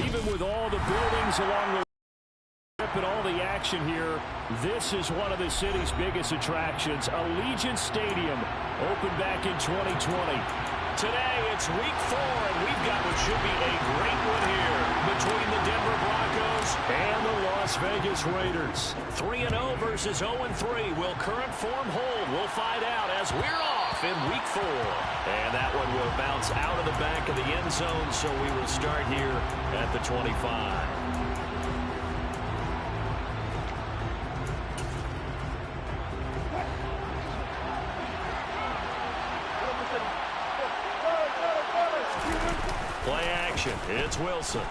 even with all the buildings along the and all the action here, this is one of the city's biggest attractions. Allegiant Stadium opened back in 2020. Today, it's week 4, and we've got what should be a great one here between the Denver Broncos and the Las Vegas Raiders. 3-0 versus 0-3. Will current form hold? We'll find out as we're off in week 4. And that one will bounce out of the back of the end zone, so we will start here at the 25. Play action. It's Wilson.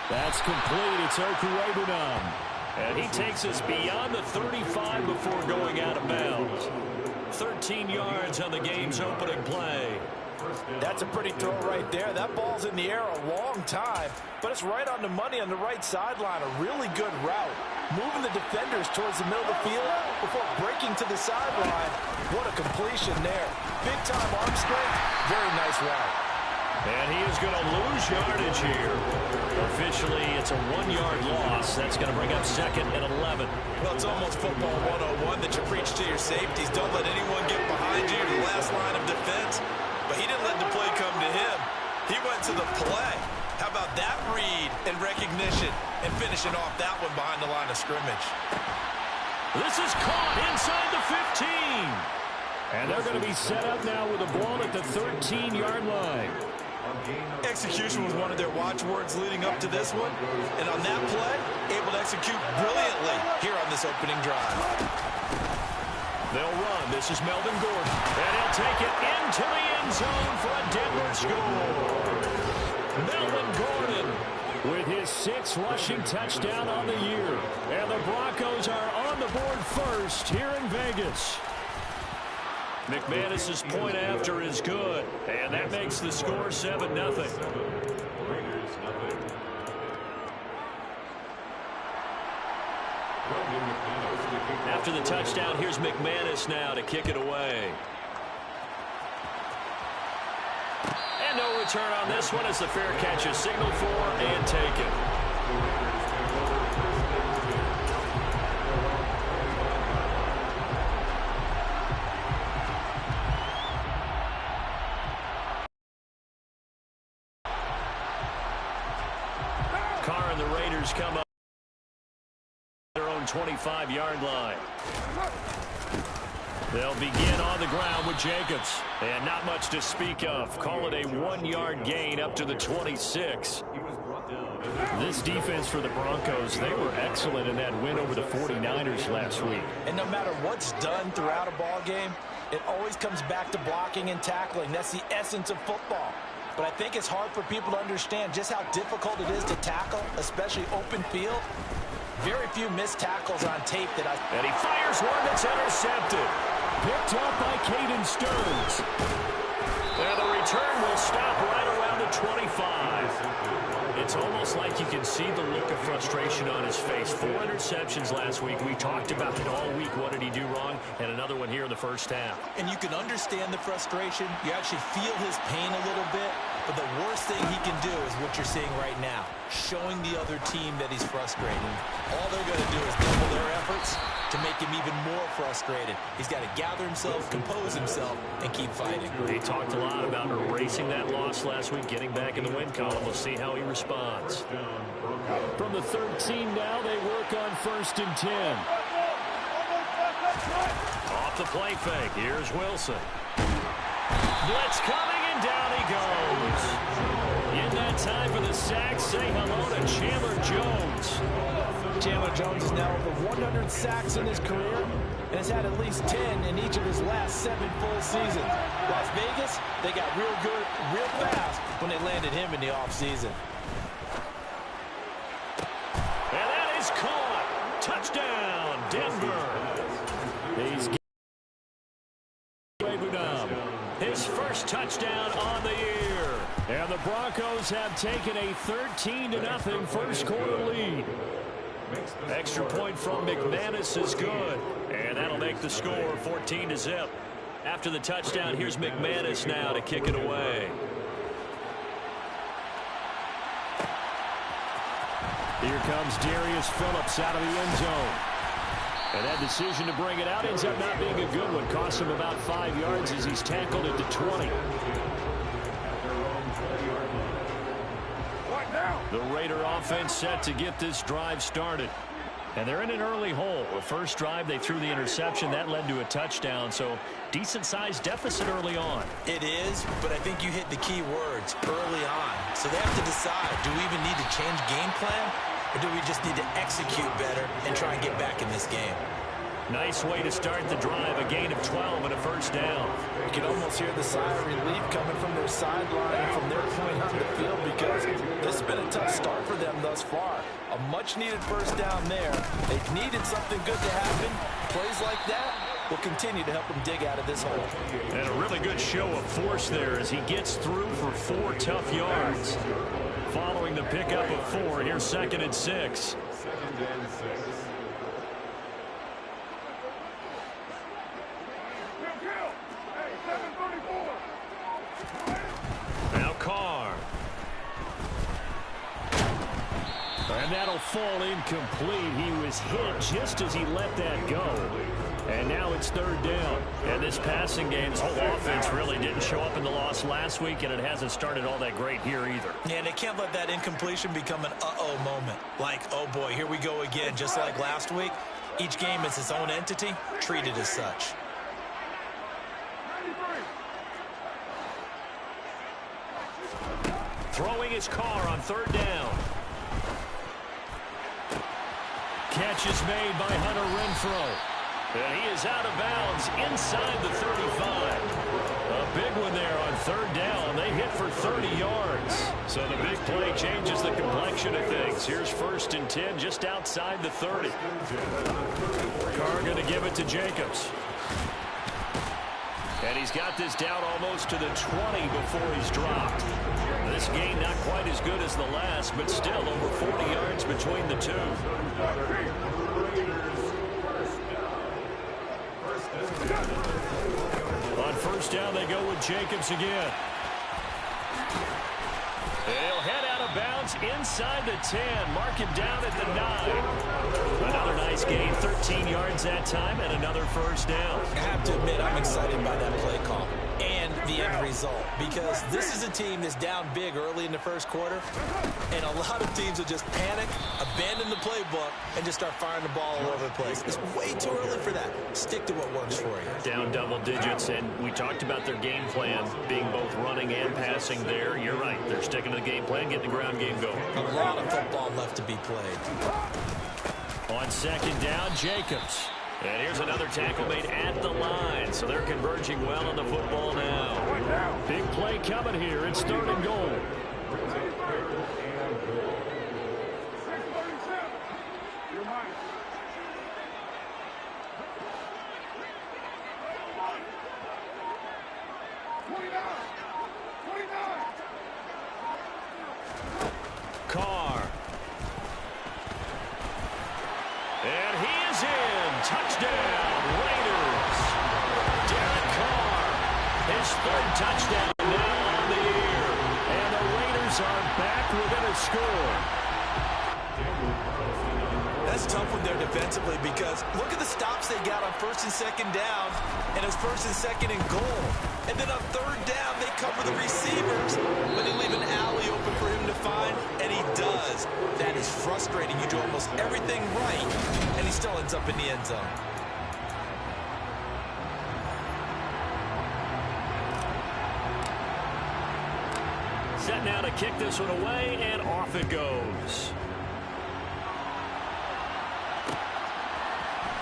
That's complete. It's Okurebunom. And he takes us beyond the 35 before going out of bounds. 13 yards on the game's opening play. That's a pretty throw right there. That ball's in the air a long time, but it's right on the money on the right sideline. A really good route. Moving the defenders towards the middle of the field before breaking to the sideline. What a completion there. Big-time arm strength. Very nice route. And he is going to lose yardage here. Officially, it's a 1-yard loss. That's going to bring up 2nd and 11. Well, it's almost football 101 that you preach to your safeties. Don't let anyone get behind you to the last line of defense. But he didn't let the play come to him. He went to the play. How about that read and recognition and finishing off that one behind the line of scrimmage? This is caught inside the 15. And they're going to be set up now with a ball at the 13-yard line. Execution was one of their watchwords leading up to this one. And on that play, able to execute brilliantly here on this opening drive. They'll run. This is Melvin Gordon. And he'll take it into the end zone for a Denver score. Melvin Gordon with his 6th rushing touchdown on the year. And the Broncos are on the board first here in Vegas. McManus's point after is good. And that makes the score 7-0. After the touchdown, here's McManus now to kick it away. And no return on this one as the fair catch is signaled for and taken. Carr and the Raiders come up 25-yard line. They'll begin on the ground with Jacobs. And not much to speak of. Call it a 1-yard gain up to the 26. This defense for the Broncos, they were excellent in that win over the 49ers last week. And no matter what's done throughout a ball game, it always comes back to blocking and tackling. That's the essence of football. But I think it's hard for people to understand just how difficult it is to tackle, especially open field. Very few missed tackles on tape that And he fires one that's intercepted. Picked up by Caden Stearns. And the return will stop right around the 25. It's almost like you can see the look of frustration on his face. 4 interceptions last week. We talked about it all week. What did he do wrong? And another one here in the first half. And you can understand the frustration. You actually feel his pain a little bit. But the worst thing he can do is what you're seeing right now, showing the other team that he's frustrated. All they're going to do is double their efforts to make him even more frustrated. He's got to gather himself, compose himself, and keep fighting. He talked a lot about erasing that loss last week, getting back in the win column. We'll see how he responds. From the 13 now, they work on 1st and 10. Off the play fake. Here's Wilson. Blitz coming, and down he goes. In that time for the sack, say hello to Chandler Jones. Chandler Jones is now over 100 sacks in his career and has had at least 10 in each of his last 7 full seasons. Las Vegas, they got real good, real fast when they landed him in the offseason. And that is caught. Touchdown, Denver. His first touchdown on the year. And the Broncos have taken a 13-0 first quarter lead. Extra point from McManus is good. And that'll make the score 14-0. After the touchdown, here's McManus now to kick it away. Here comes Darius Phillips out of the end zone. And that decision to bring it out ends up not being a good one. Costs him about 5 yards as he's tackled at the 20. The Raider offense set to get this drive started. And they're in an early hole. The first drive, they threw the interception. That led to a touchdown. So decent-sized deficit early on. It is, but I think you hit the key words early on. So they have to decide, do we even need to change game plan? Or do we just need to execute better and try and get back in this game? Nice way to start the drive. A gain of 12 and a first down. You can almost hear the sigh of relief coming from their sideline and from their point on the field because this has been a tough start for them thus far. A much-needed first down there. They've needed something good to happen. Plays like that will continue to help them dig out of this hole. And a really good show of force there as he gets through for 4 tough yards. Following the pickup of 4, here's 2nd and 6. Now Carr. And that'll fall incomplete. He was hit just as he let that go. And now it's 3rd down. And this passing game, this whole offense really didn't show up in the loss last week, and it hasn't started all that great here either. Yeah, and they can't let that incompletion become an uh-oh moment. Like, oh boy, here we go again, just like last week. Each game is its own entity, treated as such. Throwing his Carr on 3rd down. Catch is made by Hunter Renfrow. And he is out of bounds inside the 35. A big one there on 3rd down. They hit for 30 yards. So the big play changes the complexion of things. Here's 1st and 10 just outside the 30. Carr going to give it to Jacobs. And he's got this down almost to the 20 before he's dropped. This gain not quite as good as the last, but still over 40 yards between the two. On 1st down, they go with Jacobs again. He'll head out of bounds inside the 10. Mark him down at the 9. Another nice gain, 13 yards that time, and another 1st down. I have to admit, I'm excited by that play call and the end result, because this is a team that's down big early in the 1st quarter, and a lot of teams will just panic, abandon the playbook, and just start firing the ball all over the place. It's way too early for that. Stick to what works for you. Down double digits, and we talked about their game plan being both running and passing there. You're right. They're sticking to the game plan, getting the ground game going. A lot of football left to be played. On 2nd down, Jacobs. And here's another tackle made at the line. So they're converging well on the football now. Big play coming here. It's 3rd and goal. Carr. And he is in. Touchdown, Raiders. Derek Carr, his 3rd touchdown now on the year. And the Raiders are back within a score. That's tough when they're defensively, because look at the stops they got on 1st and 2nd down, and it's 1st and 2nd and goal. And then on 3rd down, they cover the receivers, but they leave an alley open for him to find, and he does. That is frustrating. You do almost everything right, and he still ends up in the end zone. Set now to kick this one away, and off it goes.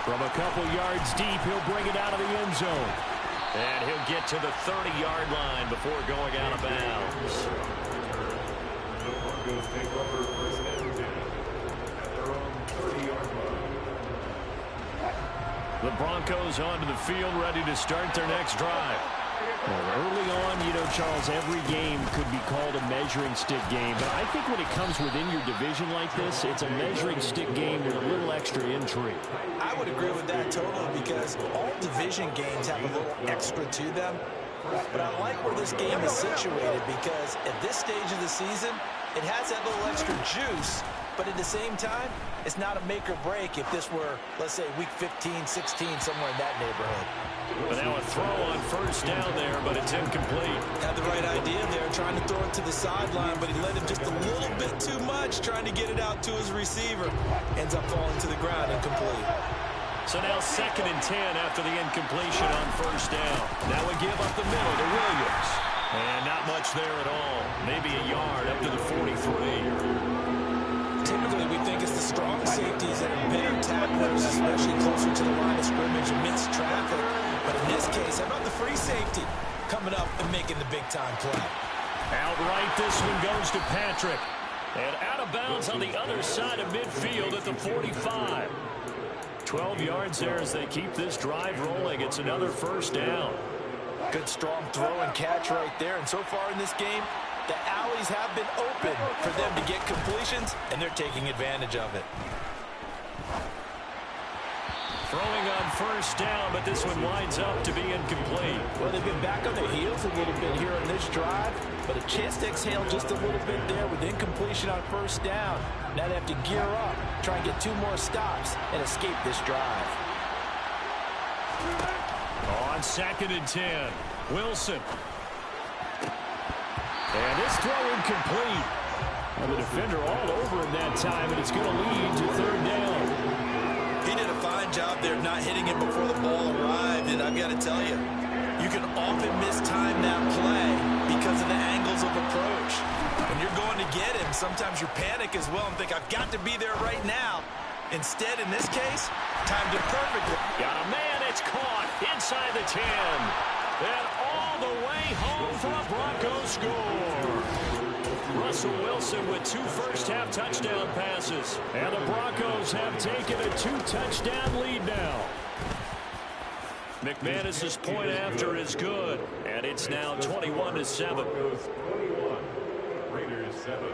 From a couple yards deep, he'll bring it out of the end zone. And he'll get to the 30-yard line before going out of bounds. The Broncos onto the field, ready to start their next drive. Well, early on, you know, Charles, every game could be called a measuring stick game. But I think when it comes within your division like this, it's a measuring stick game with a little extra intrigue. I would agree with that totally, because all division games have a little extra to them. But I like where this game is situated, because at this stage of the season, it has that little extra juice But at the same time, it's not a make or break if this were, let's say, week 15, 16, somewhere in that neighborhood. But now a throw on first down there, but it's incomplete. Had the right idea there, trying to throw it to the sideline, but he let him just a little bit too much, trying to get it out to his receiver. Ends up falling to the ground, incomplete. So now 2nd and 10 after the incompletion on first down. Now we give up the middle to Williams. And not much there at all. Maybe a yard up to the 43. Typically, we think it's the strong safeties that are better tacklers, especially closer to the line of scrimmage amidst traffic. But in this case, how about the free safety coming up and making the big-time play? Outright, this one goes to Patrick. And out of bounds on the other side of midfield at the 45. 12 yards there as they keep this drive rolling. It's another first down. Good strong throw and catch right there. And so far in this game, the alleys have been open for them to get completions, and they're taking advantage of it. Throwing on first down, but this one winds up to be incomplete. Well, they've been back on their heels a little bit here on this drive, but a chance to exhale just a little bit there with incompletion on first down. Now they have to gear up, try and get 2 more stops, and escape this drive. On 2nd and 10, Wilson. And this throw incomplete. And the defender all over him that time, and it's going to lead to 3rd down. He did a fine job there not hitting him before the ball arrived, and I've got to tell you, you can often mistime that play because of the angles of approach. When you're going to get him, sometimes you panic as well and think, I've got to be there right now. Instead, in this case, timed it perfectly. Got a man, it's caught inside the 10. And all the way home for a Broncos score. Russell Wilson with 2 first-half touchdown passes. And the Broncos have taken a 2-touchdown lead now. McManus's point after is good. And it's now 21-7. Raiders 7.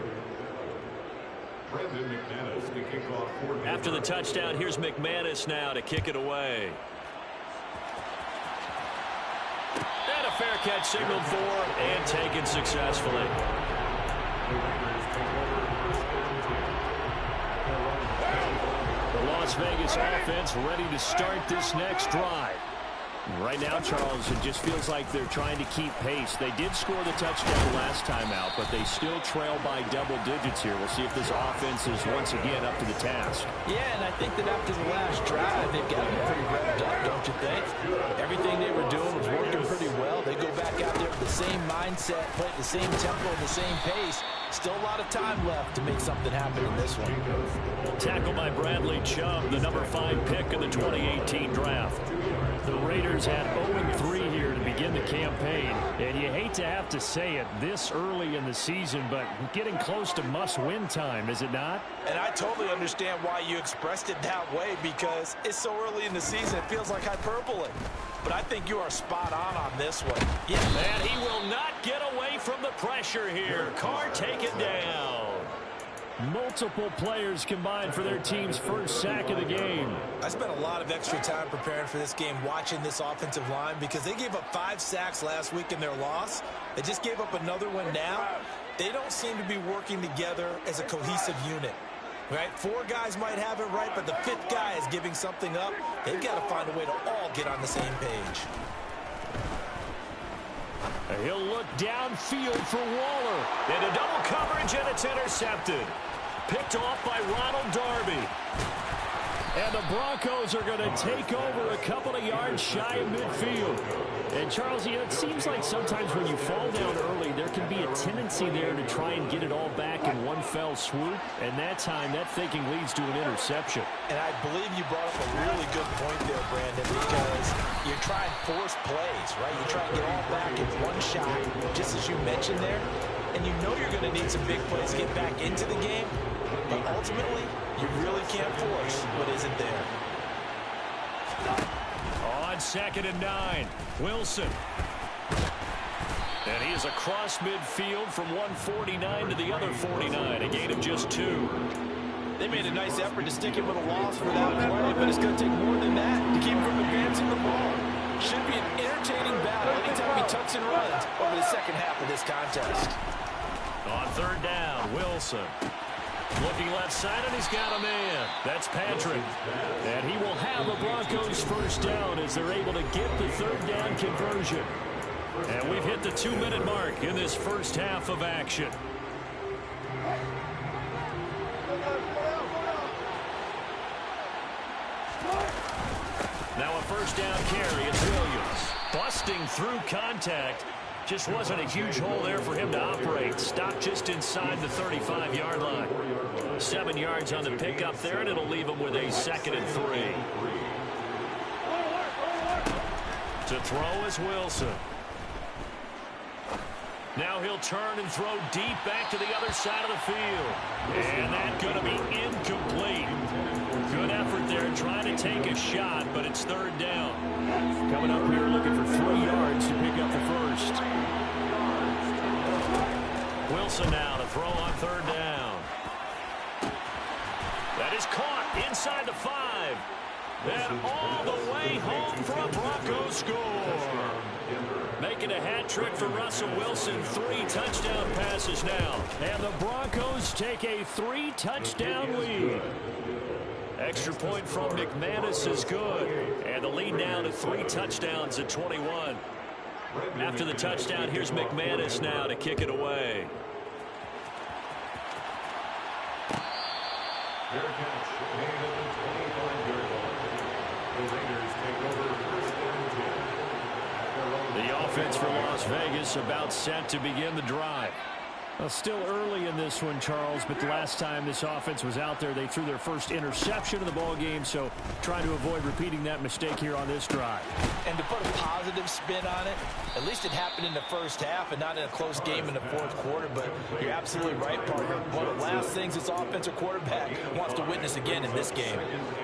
Brandon McManus to kick off. After the touchdown, here's McManus now to kick it away. And a fair catch signaled for and taken successfully. The Las Vegas offense ready to start this next drive. Right now, Charles, it just feels like they're trying to keep pace. They did score the touchdown last time out, but they still trail by double digits here. We'll see if this offense is once again up to the task. Yeah, and I think that after the last drive, they've got to be pretty revved up, don't you think? Everything they were doing was working pretty well. They go back out there with the same mindset, play at the same tempo, and the same pace. Still a lot of time left to make something happen in this one. Tackled by Bradley Chubb, the number 5 pick in the 2018 draft. The Raiders had 0-3 here to begin the campaign, and you hate to have to say it this early in the season, but getting close to must-win time, is it not? And I totally understand why you expressed it that way, because it's so early in the season, it feels like hyperbole. But I think you are spot on this one. Yeah, man, he will not get away from the pressure here. Carr taken down. Multiple players combined for their team's first sack of the game. I spent a lot of extra time preparing for this game watching this offensive line because they gave up 5 sacks last week in their loss. They just gave up another one now. They don't seem to be working together as a cohesive unit. Right? 4 guys might have it right, but the 5th guy is giving something up. They've got to find a way to all get on the same page. He'll look downfield for Waller. And a double coverage, and it's intercepted. Picked off by Ronald Darby. And the Broncos are going to take over a couple of yards shy of midfield. And, Charles, you know, it seems like sometimes when you fall down early, there can be a tendency there to try and get it all back in one fell swoop. And that time, that thinking leads to an interception. And I believe you brought up a really good point there, Brandon, because you're trying force plays, right? You try and get all back in one shot, just as you mentioned there. And you know you're going to need some big plays to get back into the game. But ultimately, you really can't force what isn't there. On 2nd and 9, Wilson. And he is across midfield from 149 to the other 49, a gain of just 2. They made a nice effort to stick him with a loss for that play, but it's going to take more than that to keep him from advancing the ball. Should be an entertaining battle anytime he tucks and runs over the second half of this contest. On 3rd down, Wilson. Looking left side, and he's got a man. That's Patrick. And he will have a Broncos first down as they're able to get the third down conversion. And we've hit the 2-minute mark in this first half of action. Now a first down carry. It's Williams. Busting through contact. Just wasn't a huge hole there for him to operate. Stopped just inside the 35-yard line. 7 yards on the pickup there, and it'll leave him with a 2nd and 3. To throw is Wilson. Now he'll turn and throw deep back to the other side of the field. And that's going to be incomplete. Good effort there trying to take a shot, but it's third down. Coming up here looking for 3 yards to pick up the first. Wilson now to throw on third down. That is caught inside the 5. And all the way home for a Broncos score. Making a hat trick for Russell Wilson. 3 touchdown passes now. And the Broncos take a 3-touchdown lead. Extra point from McManus is good. And the lead now to 3 touchdowns at 21. After the touchdown, here's McManus now to kick it away. The offense for Las Vegas about set to begin the drive. Well, still early in this one, Charles, but the last time this offense was out there, they threw their first interception of the ball game, so trying to avoid repeating that mistake here on this drive. And to put a positive spin on it, at least it happened in the first half and not in a close game in the fourth quarter, but you're absolutely right, partner. One of the last things this offensive quarterback wants to witness again in this game.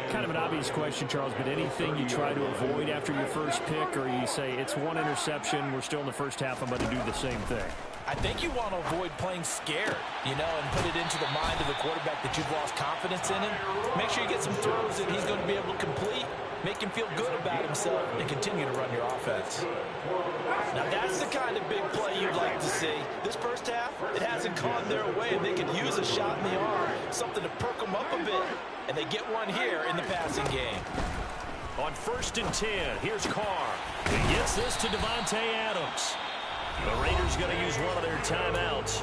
Kind of an obvious question, Charles, but anything you try to avoid after your first pick, or you say it's 1 interception, we're still in the first half, I'm going to do the same thing? I think you want to avoid playing scared, and put it into the mind of the quarterback that you've lost confidence in him. Make sure you get some throws that he's going to be able to complete, make him feel good about himself, and continue to run your offense. Now, that's the kind of big play you'd like to see. This first half, it hasn't gone their way, and they could use a shot in the arm, something to perk them up a bit, and they get one here in the passing game. On 1st and 10, here's Carr. He gets this to Devontae Adams. The Raiders going to use one of their timeouts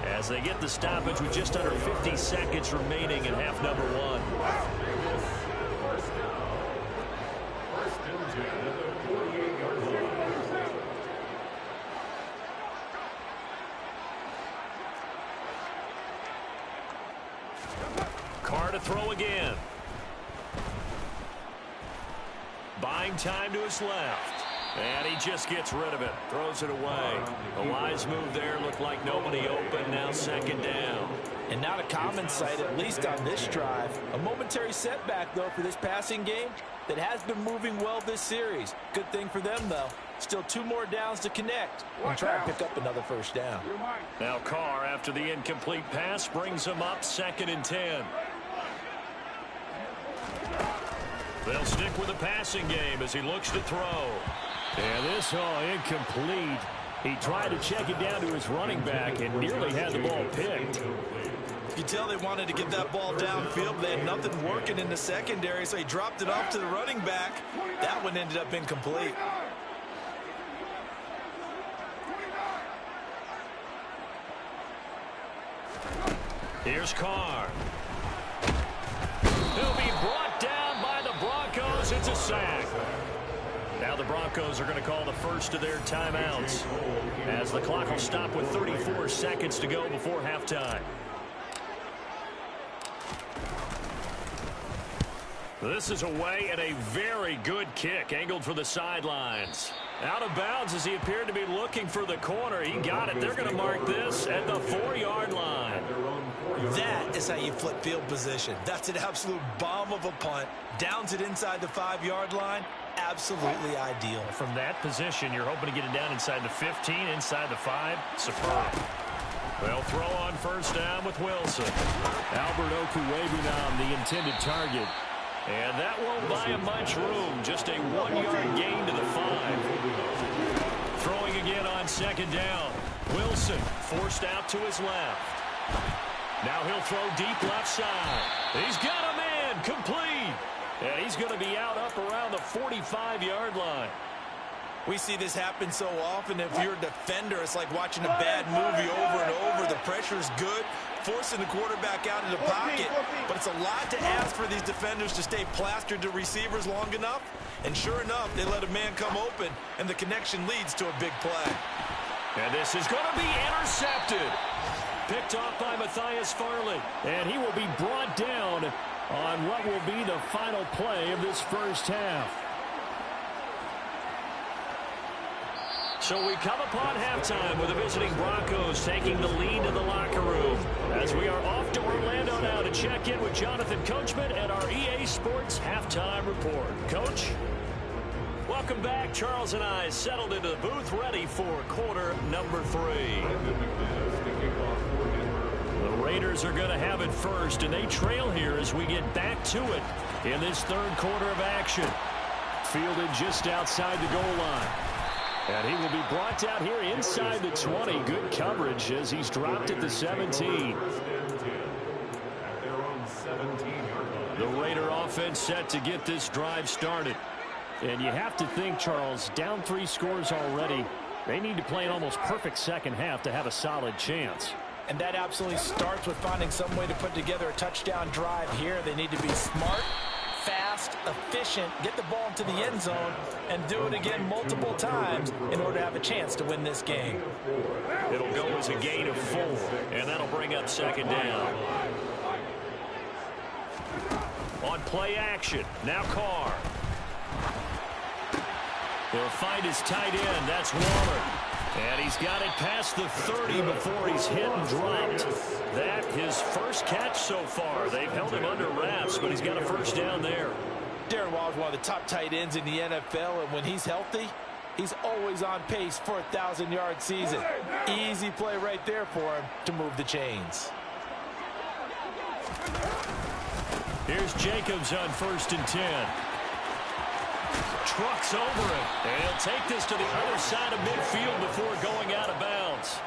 as they get the stoppage with just under 50 seconds remaining in half number 1. Carr to throw again. Buying time to his left. And he just gets rid of it. Throws it away. A wise move there. Looked like nobody open. Now 2nd down. And not a common sight, at least on this drive. A momentary setback, though, for this passing game that has been moving well this series. Good thing for them, though. Still 2 more downs to connect and try and pick up another first down. Now Carr, after the incomplete pass, brings him up 2nd and 10. They'll stick with the passing game as he looks to throw. And this incomplete. He tried to check it down to his running back and nearly had the ball picked. You can tell they wanted to get that ball downfield, but they had nothing working in the secondary, so he dropped it off to the running back. That one ended up incomplete. Here's Carr. He'll be brought down by the Broncos. It's a sack. Now the Broncos are going to call the first of their timeouts as the clock will stop with 34 seconds to go before halftime. This is away and a very good kick angled for the sidelines. Out of bounds as he appeared to be looking for the corner. He got it. They're going to mark this at the 4-yard line. That is how you flip field position. That's an absolute bomb of a punt. Downs it inside the 5-yard line. Absolutely ideal. From that position, you're hoping to get it down inside the 15, inside the 5. Superb. They'll throw on first down with Wilson. Albert Okuwebunam, the intended target. And that won't buy him much room. Just a 1-yard gain to the 5. Throwing again on 2nd down. Wilson forced out to his left. Now he'll throw deep left side. He's got a man, complete. And he's going to be out up around the 45-yard line. We see this happen so often. If you're a defender, it's like watching a bad movie over and over. The pressure's good, forcing the quarterback out of the pocket. But it's a lot to ask for these defenders to stay plastered to receivers long enough. And sure enough, they let a man come open, and the connection leads to a big play. And this is going to be intercepted. Picked off by Matthias Farley. And he will be brought down on what will be the final play of this first half. So we come upon halftime with the visiting Broncos taking the lead to the locker room as we are off to Orlando now to check in with Jonathan Coachman and our EA Sports Halftime Report. Coach? Welcome back. Charles and I settled into the booth ready for quarter number 3. The Raiders are going to have it first, and they trail here as we get back to it in this third quarter of action. Fielded just outside the goal line. And he will be brought down here inside the 20. Good coverage as he's dropped at the 17. The Raider offense set to get this drive started. And you have to think, Charles, down 3 scores already. They need to play an almost perfect second half to have a solid chance. And that absolutely starts with finding some way to put together a touchdown drive here. They need to be smart, fast, efficient, get the ball into the end zone, and do it again multiple times in order to have a chance to win this game. It'll go as a gain of 4, and that'll bring up second down. On play action, now Carr. He'll find his tight end, that's Waller. And he's got it past the 30 before he's hit and dropped. That his first catch so far. They've held him under wraps, but he's got a first down there. Darren Waller's one of the top tight ends in the NFL, and when he's healthy, he's always on pace for a 1,000-yard season. Easy play right there for him to move the chains. Here's Jacobs on 1st and 10. Trucks over it, and he'll take this to the other side of midfield before going out of bounds.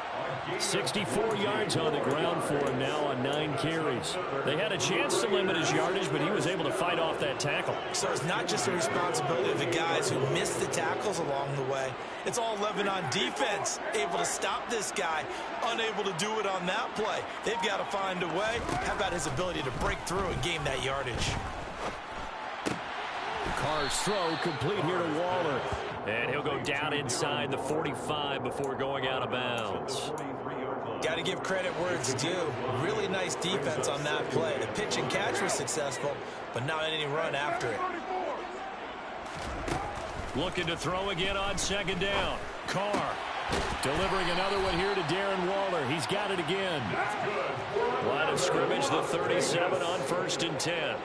64 yards on the ground for him now on 9 carries. They had a chance to limit his yardage, but he was able to fight off that tackle. So it's not just the responsibility of the guys who missed the tackles along the way. It's all 11 on defense, able to stop this guy, unable to do it on that play. They've got to find a way. How about his ability to break through and gain that yardage? Carr's throw complete here to Waller. And he'll go down inside the 45 before going out of bounds. Got to give credit where it's due. Really nice defense on that play. The pitch and catch was successful, but not any run after it. Looking to throw again on second down. Carr delivering another one here to Darren Waller. He's got it again. Line of scrimmage, the 37 on 1st and 10.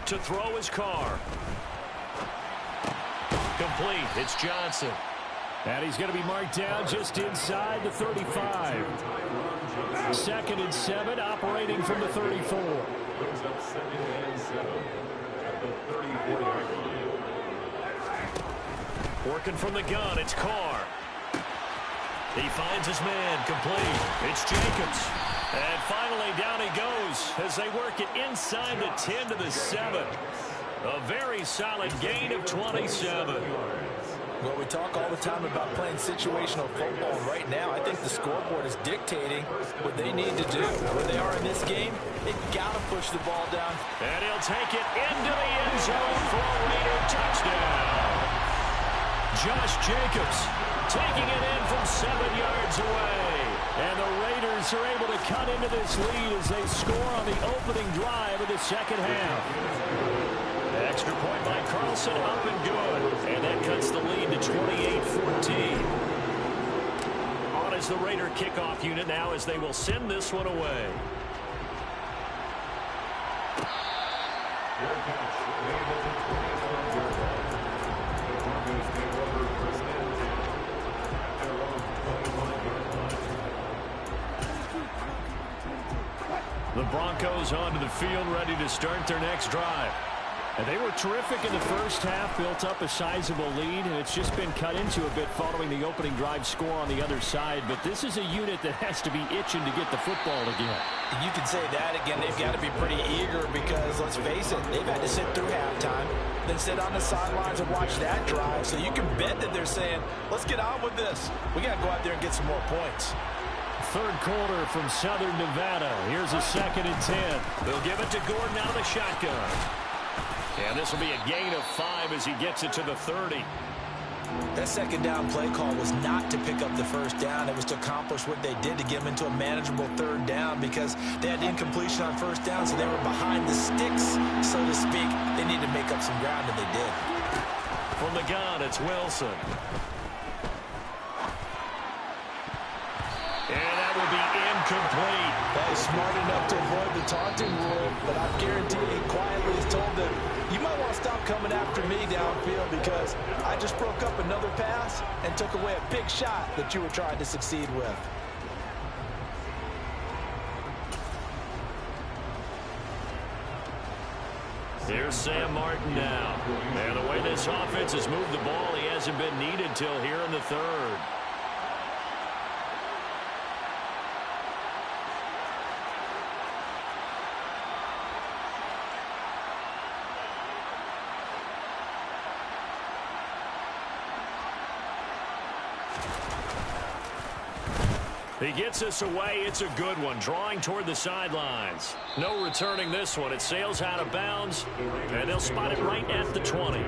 To throw his Carr. Complete. It's Johnson. And he's going to be marked down just inside the 35. 2nd and 7, operating from the 34. Working from the gun, it's Carr. He finds his man, complete. It's Jacobs. And finally, down he goes as they work it inside the 10 to the 7. A very solid gain of 27. Well, we talk all the time about playing situational football. Right now, I think the scoreboard is dictating what they need to do. Where they are in this game, they've got to push the ball down. And he'll take it into the end zone for a Raider touchdown. Josh Jacobs taking it in from 7 yards away. And the Raiders are able to cut into this lead as they score on the opening drive of the second half. Extra point by Carlson, up and good. And that cuts the lead to 28-14. On is the Raider kickoff unit now as they will send this one away. The Broncos onto the field, ready to start their next drive. And they were terrific in the first half, built up a sizable lead, and it's just been cut into a bit following the opening drive score on the other side. But this is a unit that has to be itching to get the football again. You can say that again. They've got to be pretty eager because, let's face it, they've had to sit through halftime, then sit on the sidelines and watch that drive. So you can bet that they're saying, let's get on with this. We got to go out there and get some more points. Third quarter from Southern Nevada. Here's a 2nd and 10. They'll give it to Gordon out of the shotgun. And this will be a gain of 5 as he gets it to the 30. That second down play call was not to pick up the first down. It was to accomplish what they did to get them into a manageable third down because they had incompletion on first down, so they were behind the sticks, so to speak. They needed to make up some ground, and they did. From the gun, it's Wilson. And that will be incomplete. That is smart enough to avoid the taunting rule, but I guarantee he quietly has told them, you might want to stop coming after me downfield because I just broke up another pass and took away a big shot that you were trying to succeed with. Here's Sam Martin now. And the way this offense has moved the ball, he hasn't been needed till here in the third. He gets us away. It's a good one. Drawing toward the sidelines. No returning this one. It sails out of bounds, and they'll spot it right at the 20.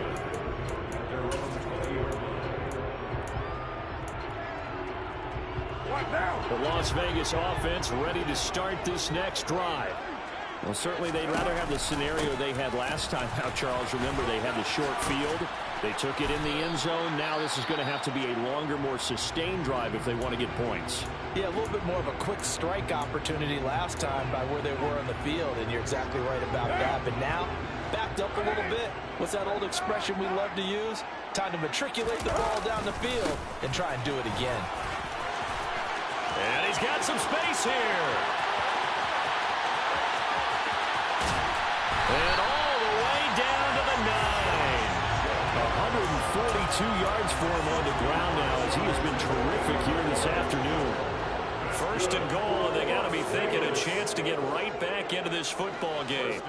The Las Vegas offense ready to start this next drive. Well, certainly they'd rather have the scenario they had last time out, Charles. Remember, they had the short field. They took it in the end zone. Now this is going to have to be a longer, more sustained drive if they want to get points. Yeah, a little bit more of a quick strike opportunity last time by where they were on the field, and you're exactly right about that. But now, backed up a little bit. What's that old expression we love to use? Time to matriculate the ball down the field and try and do it again. And he's got some space here. And all the way down to the 9. 142 yards for him on the ground now as he has been terrific here this afternoon. First and goal, and they got to be thinking a chance to get right back into this football game.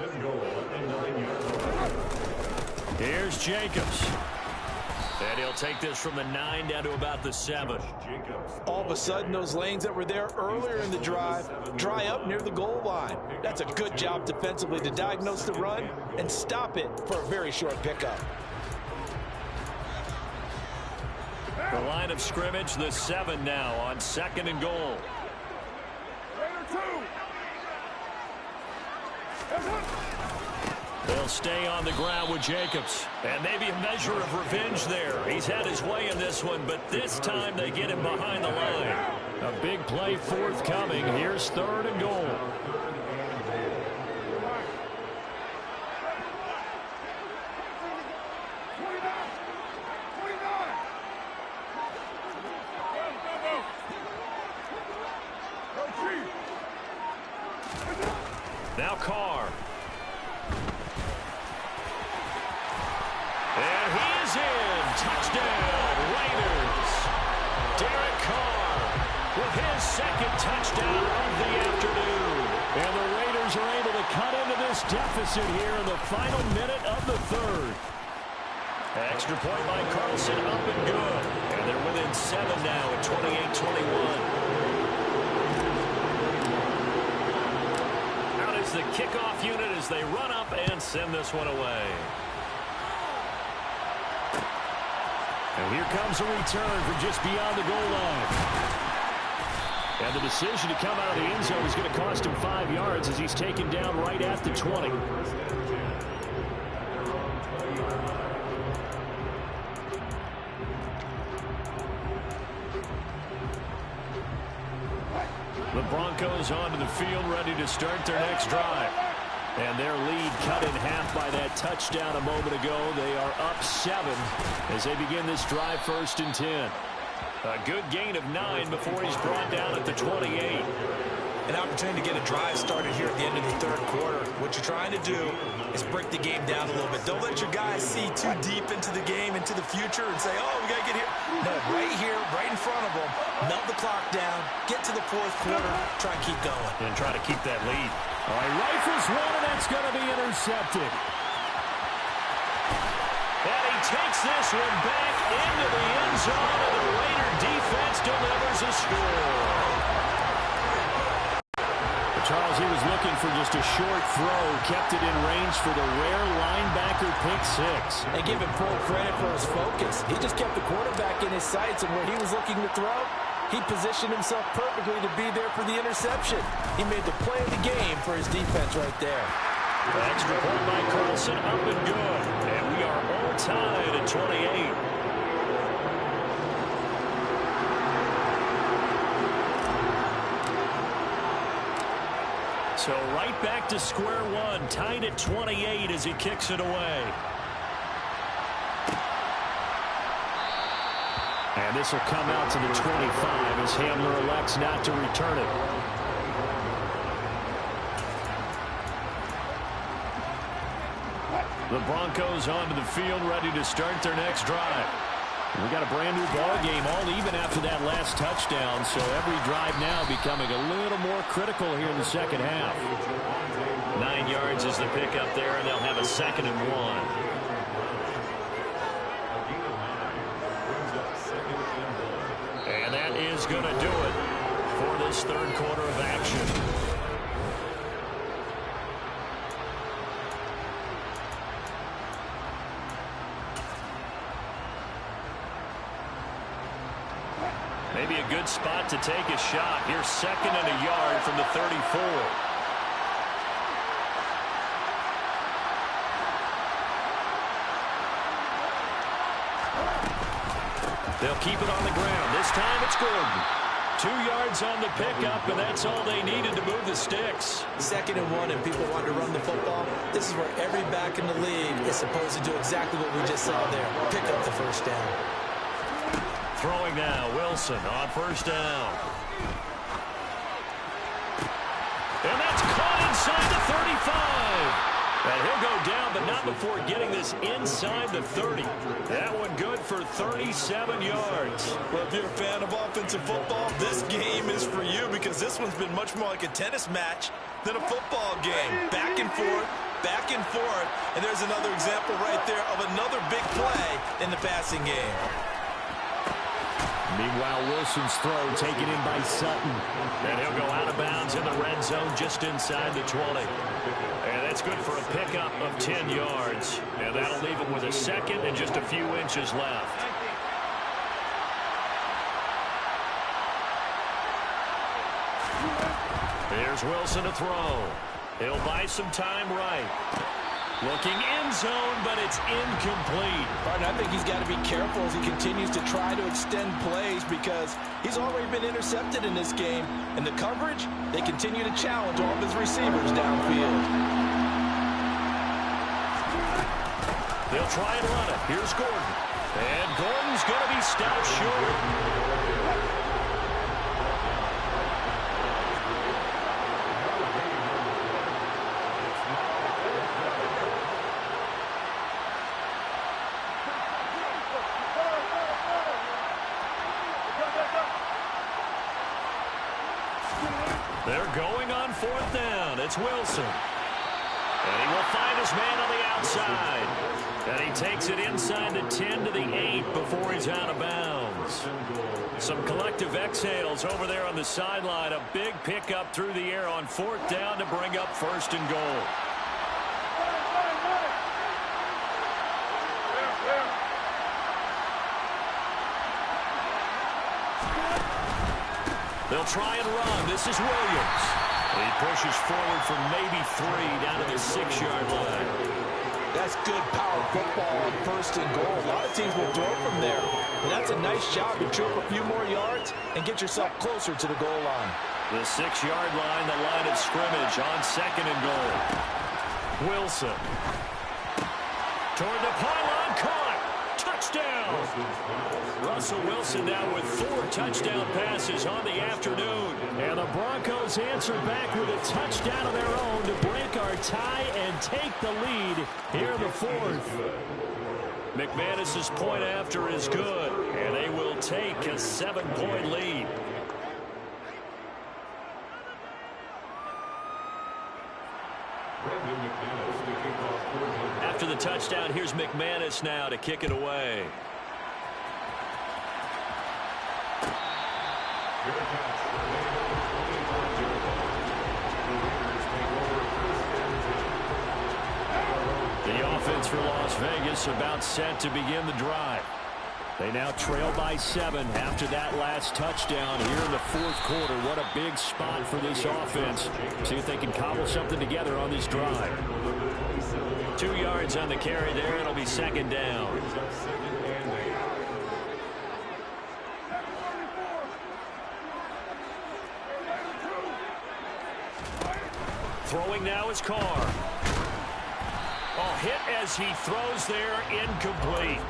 Here's Jacobs. And he'll take this from the 9 down to about the 7. All of a sudden, those lanes that were there earlier in the drive dry up near the goal line. That's a good job defensively to diagnose the run and stop it for a very short pickup. The line of scrimmage, the 7 now on 2nd and goal. They'll stay on the ground with Jacobs. And maybe a measure of revenge there. He's had his way in this one, but this time they get him behind the line. A big play forthcoming. Here's 3rd and goal. Now Carr. And he is in. Touchdown, Raiders. Derek Carr with his 2nd touchdown of the afternoon. And the Raiders are able to cut into this deficit here in the final minute of the 3rd. Extra point by Carlson, up and good. And they're within 7 now at 28-21. The kickoff unit as they run up and send this one away. And here comes a return from just beyond the goal line. And the decision to come out of the end zone is going to cost him 5 yards as he's taken down right at the 20. The Broncos onto the field, ready to start their next drive. And their lead cut in half by that touchdown a moment ago. They are up 7 as they begin this drive, 1st and 10. A good gain of 9 before he's brought down at the 28. an opportunity to get a drive started here at the end of the third quarter. What you're trying to do is break the game down a little bit. Don't let your guys see too deep into the game, into the future, and say, oh, we got to get here. No, right here, right in front of them, melt the clock down, get to the fourth quarter, try and keep going. And try to keep that lead. All right, rifles one, and that's going to be intercepted. And he takes this one back into the end zone, and the Raider defense delivers a score. Charles, he was looking for just a short throw, kept it in range for the rare linebacker pick six. And give him full credit for his focus. He just kept the quarterback in his sights, and where he was looking to throw, he positioned himself perfectly to be there for the interception. He made the play of the game for his defense right there. Extra point by Carlson, up and good. And we are all tied at 28. So right back to square one, tied at 28 as he kicks it away. And this will come out to the 25 as Hamler elects not to return it. The Broncos onto the field, ready to start their next drive. We got a brand new ball game, all even after that last touchdown, so every drive now becoming a little more critical here in the second half. 9 yards is the pickup there, and they'll have a 2nd and 1. And that is going to do it for this third quarter of action. Maybe a good spot to take a shot. Here's 2nd and a yard from the 34. They'll keep it on the ground. This time it's Gordon. 2 yards on the pickup, and that's all they needed to move the sticks. 2nd and 1, and people want to run the football. This is where every back in the league is supposed to do exactly what we just saw there. Pick up the first down. Throwing now, Wilson on first down. And that's caught inside the 35. And he'll go down, but not before getting this inside the 30. That one good for 37 yards. Well, if you're a fan of offensive football, this game is for you because this one's been much more like a tennis match than a football game. Back and forth, and there's another example right there of another big play in the passing game. Meanwhile, Wilson's throw taken in by Sutton. And he'll go out of bounds in the red zone just inside the 20. And that's good for a pickup of 10 yards. And that'll leave him with a 2nd and just a few inches left. Here's Wilson to throw. He'll buy some time right. Looking end zone, but it's incomplete. And I think he's got to be careful as he continues to try to extend plays because he's already been intercepted in this game. And the coverage, they continue to challenge all of his receivers downfield. They'll try and run it. Here's Gordon. And Gordon's going to be stopped short. They're going on 4th down. It's Wilson. And he will find his man on the outside. And he takes it inside the 10 to the 8 before he's out of bounds. Some collective exhales over there on the sideline. A big pickup through the air on 4th down to bring up 1st and goal. They'll try and run. This is Williams. He pushes forward for maybe 3 down to the 6-yard line. That's good power football on 1st and goal. A lot of teams will throw from there. And that's a nice job to trip a few more yards and get yourself closer to the goal line. The 6-yard line, the line of scrimmage on 2nd and goal. Wilson. Toward the pylon, caught. Touchdown. Russell Wilson now with 4 touchdown passes on the afternoon. And the Broncos answer back with a touchdown of their own to break our tie and take the lead here in the 4th. McManus's point after is good, and they will take a 7-point lead. After the touchdown, here's McManus now to kick it away. The offense for Las Vegas about set to begin the drive. They now trail by 7 after that last touchdown here in the 4th quarter. What a big spot for this offense. See if they can cobble something together on this drive. 2 yards on the carry there. It'll be 2nd down. Throwing now is Carr. Oh, hit as he throws there, incomplete.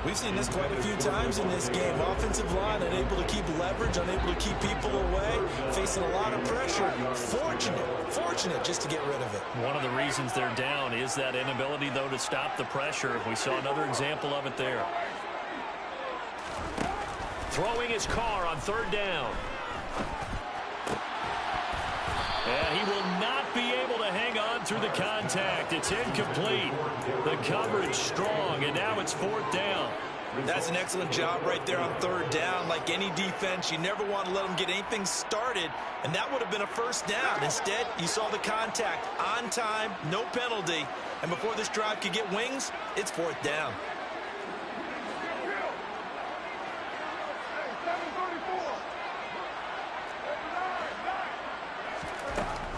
We've seen this quite a few times in this game. Offensive line unable to keep leverage, unable to keep people away, facing a lot of pressure. Fortunate just to get rid of it. One of the reasons they're down is that inability, though, to stop the pressure. We saw another example of it there. Throwing his Carr on 3rd down. And he will not be able to hang on through the contact. It's incomplete. The coverage strong, and now it's 4th down. That's an excellent job right there on 3rd down. Like any defense, you never want to let them get anything started, and that would have been a 1st down. Instead, you saw the contact on time, no penalty, and before this drive could get wings, it's 4th down.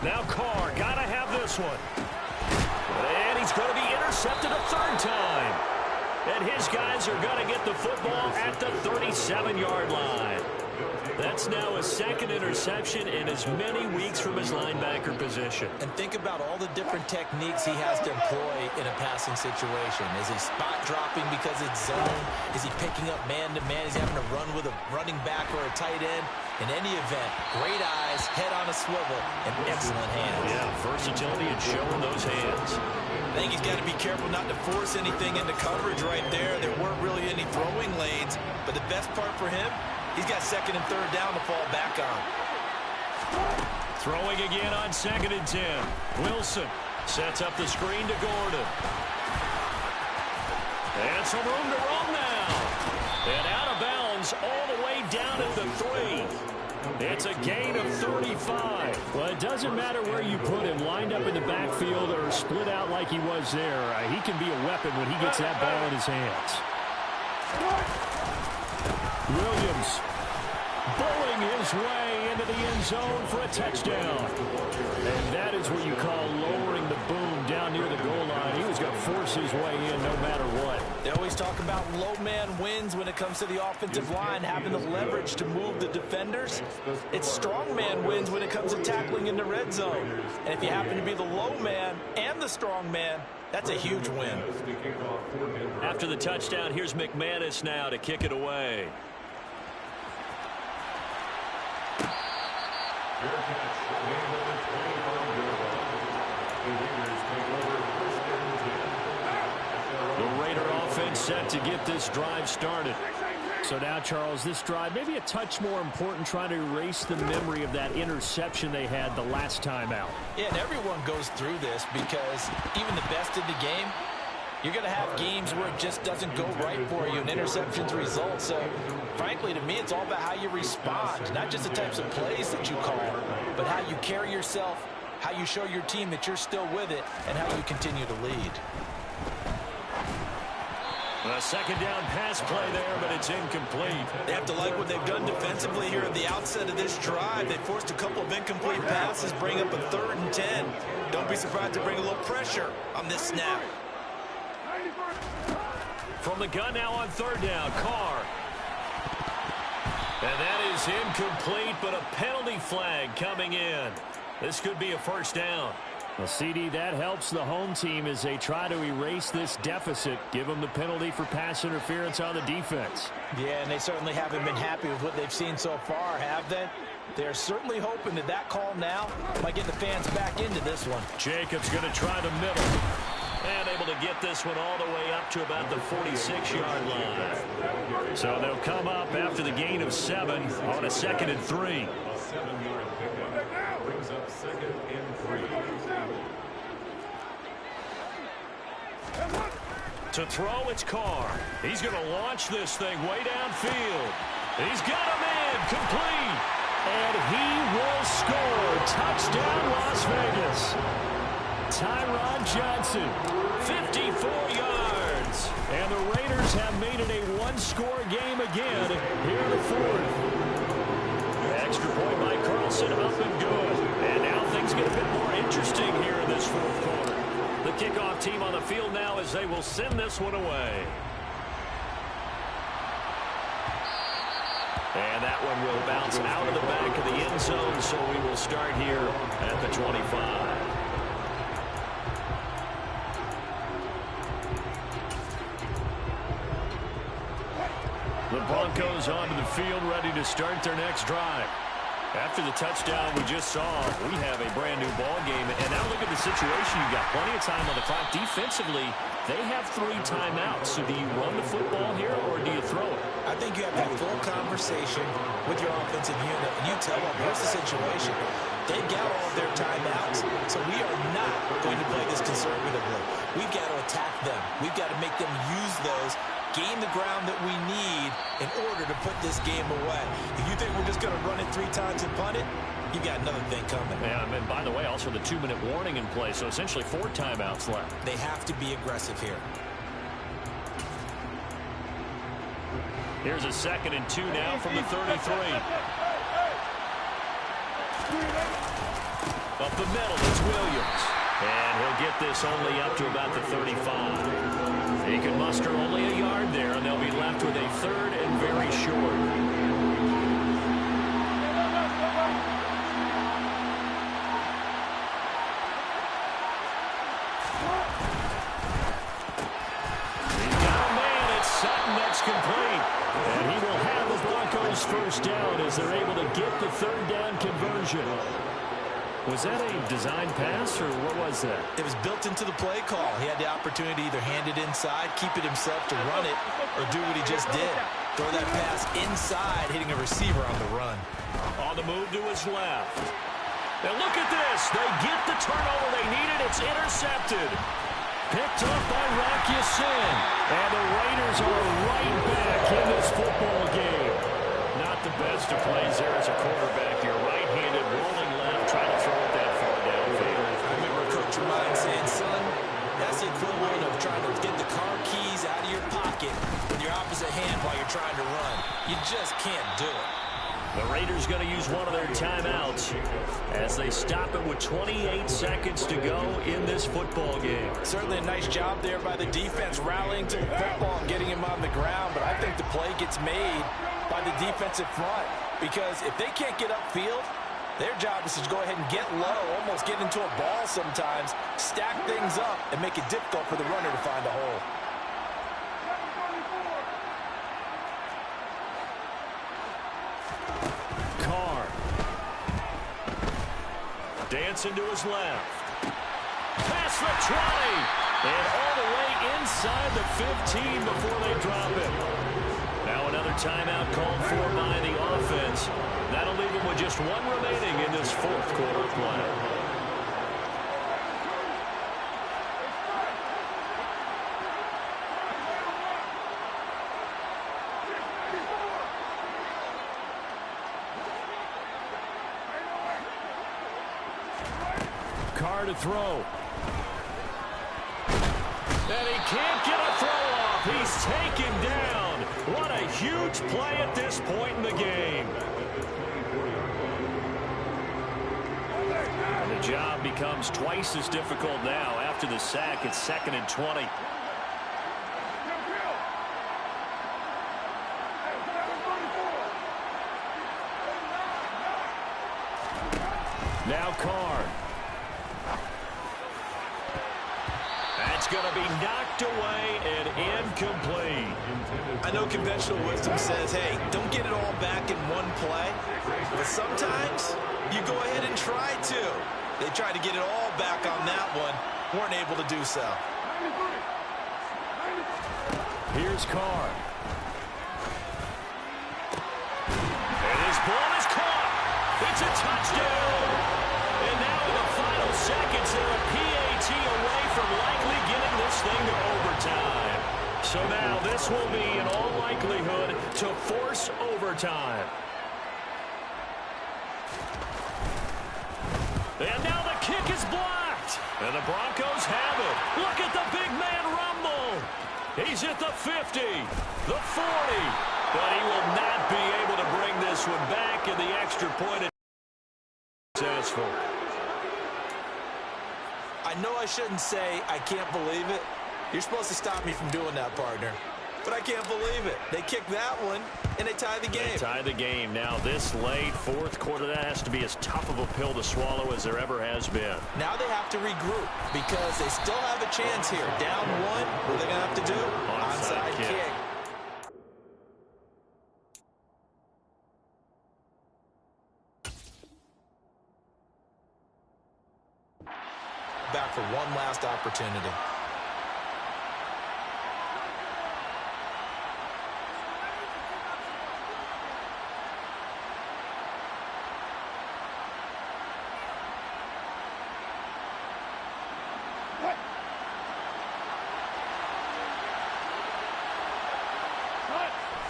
Now Carr, gotta have this one. And he's going to be intercepted a 3rd time. And his guys are going to get the football at the 37-yard line. That's now a 2nd interception in as many weeks from his linebacker position. And think about all the different techniques he has to employ in a passing situation. Is he spot dropping because it's zone? Is he picking up man-to-man? Is he having to run with a running back or a tight end? In any event, great eyes, head on a swivel, and excellent hands. Yeah, versatility and showing those hands. I think he's got to be careful not to force anything into coverage right there. There weren't really any throwing lanes, but the best part for him, he's got 2nd and 3rd down to fall back on. Throwing again on 2nd and 10. Wilson sets up the screen to Gordon. And some room to roam now. And out of bounds all the way down at the 3. It's a gain of 35. Well, it doesn't matter where you put him, lined up in the backfield or split out like he was there. He can be a weapon when he gets that ball in his hands. Williams bowling his way into the end zone for a touchdown. And that is what you call lowering the boom down near the goal line. He was going to force his way in no matter what. They always talk about low man wins when it comes to the offensive line, having the leverage to move the defenders. It's strong man wins when it comes to tackling in the red zone. And if you happen to be the low man and the strong man, that's a huge win. After the touchdown, here's McManus now to kick it away. The Raider offense set to get this drive started. So now, Charles, this drive maybe a touch more important, trying to erase the memory of that interception they had the last time out. Yeah, and everyone goes through this because even the best in the game, you're going to have games where it just doesn't go right for you and interceptions result. So, frankly, to me, it's all about how you respond, not just the types of plays that you call, but how you carry yourself, how you show your team that you're still with it, and how you continue to lead. A 2nd down pass play there, but it's incomplete. They have to like what they've done defensively here at the outset of this drive. They forced a couple of incomplete passes, bring up a 3rd and 10. Don't be surprised to bring a little pressure on this snap. From the gun now on 3rd down, Carr. And that is incomplete, but a penalty flag coming in. This could be a 1st down. Well, CD, that helps the home team as they try to erase this deficit, give them the penalty for pass interference on the defense. Yeah, and they certainly haven't been happy with what they've seen so far, have they? They're certainly hoping that that call now might get the fans back into this one. Jacobs going to try the middle. And able to get this one all the way up to about the 46-yard line. So they'll come up after the gain of 7 on a 2nd and 3. 7-yard pickup brings up 2nd and 3. To throw, it's Carr. He's going to launch this thing way downfield. He's got him in, complete. And he will score. Touchdown, Las Vegas. Tyron Johnson, 54 yards. And the Raiders have made it a one-score game again here in the 4th. Extra point by Carlson, up and good. And now things get a bit more interesting here in this 4th quarter. The kickoff team on the field now as they will send this one away. And that one will bounce out of the back of the end zone, so we will start here at the 25. The Broncos onto the field, ready to start their next drive. After the touchdown we just saw, we have a brand new ball game. And now look at the situation. You've got plenty of time on the clock. Defensively, they have 3 timeouts. So do you run the football here or do you throw it? I think you have that full conversation with your offensive unit, and you tell them, here's the situation. They've got all of their timeouts, so we are not going to play this conservatively. We've got to attack them. We've got to make them use those, gain the ground that we need in order to put this game away. If you think we're just going to run it 3 times and punt it, you've got another thing coming. Yeah, and by the way, also the 2-minute warning in play, so essentially 4 timeouts left. They have to be aggressive here. Here's a 2nd and 2 now from the 33. Up the middle, it's Williams. And he'll get this only up to about the 35. He can muster only a yard there, and they'll be left with a 3rd and very short. He's got a man. It's Sutton that's complete. And he will have the Broncos first down as they're able to get the 3rd down conversion. Was that a design pass, or what was that? It was built into the play call. He had the opportunity to either hand it inside, keep it himself to run it, or do what he just did. Throw that pass inside, hitting a receiver on the run. On the move to his left. Now look at this. They get the turnover they needed. It's intercepted. Picked up by Rocky Sin. And the Raiders are right back in this football game. Not the best of plays there as a quarterback. You're right-handed, rolling left, trying to throw it that far downfield. I remember Coach Ryan saying, son, that's the equivalent of trying to get the car keys out of your pocket with your opposite hand while you're trying to run. You just can't do it. The Raiders going to use one of their timeouts as they stop it with 28 seconds to go in this football game. Certainly a nice job there by the defense rallying to the football and getting him on the ground, but I think the play gets made by the defensive front because if they can't get upfield, their job is to go ahead and get low, almost get into a ball sometimes, stack things up, and make it difficult for the runner to find a hole. Carr. Dancing to his left. Past the 20. And all the way inside the 15 before they drop it. Now another timeout called for by the offense. That'll leave them with just 1 remaining in this 4th quarter play. Carr to throw. And he can't get a throw off. He's taken down. What a huge play at this point in the game. And the job becomes twice as difficult now. After the sack, it's 2nd and 20. Now Carr. going to be knocked away and incomplete. I know conventional wisdom says, hey, don't get it all back in one play. But sometimes you go ahead and try to. They tried to get it all back on that one. Weren't able to do so. Here's Carr. And his ball is caught. It's a touchdown. And now in the final seconds, they're a PAT away from likely getting this thing to overtime. So now this will be, in all likelihood, to force overtime. And now the kick is blocked. And the Broncos have it. Look at the big man rumble. He's at the 50, the 40. But he will not be able to bring this one back, and the extra point is successful. I know I shouldn't say I can't believe it. You're supposed to stop me from doing that, partner. But I can't believe it. They kicked that one, and they tied the game. They tied the game. Now, this late fourth quarter, that has to be as tough of a pill to swallow as there ever has been. Now they have to regroup because they still have a chance here. Down one, what are they going to have to do? Onside kick. Back for one last opportunity.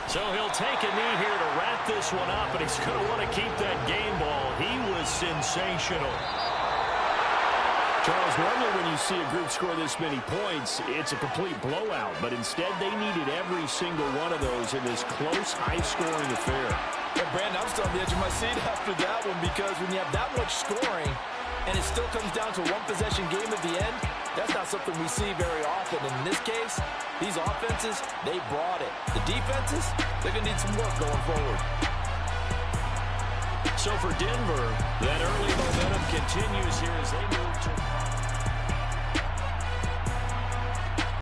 So he'll take a knee here to wrap this one up, and he's going to want to keep that game ball. He was sensational. Charles, normally when you see a group score this many points, it's a complete blowout. But instead, they needed every single one of those in this close, high-scoring affair. Yeah, Brandon, I'm still on the edge of my seat after that one because when you have that much scoring and it still comes down to a one-possession game at the end, that's not something we see very often. And in this case, these offenses, they brought it. The defenses, they're going to need some work going forward. So for Denver, that early momentum continues here as they move to...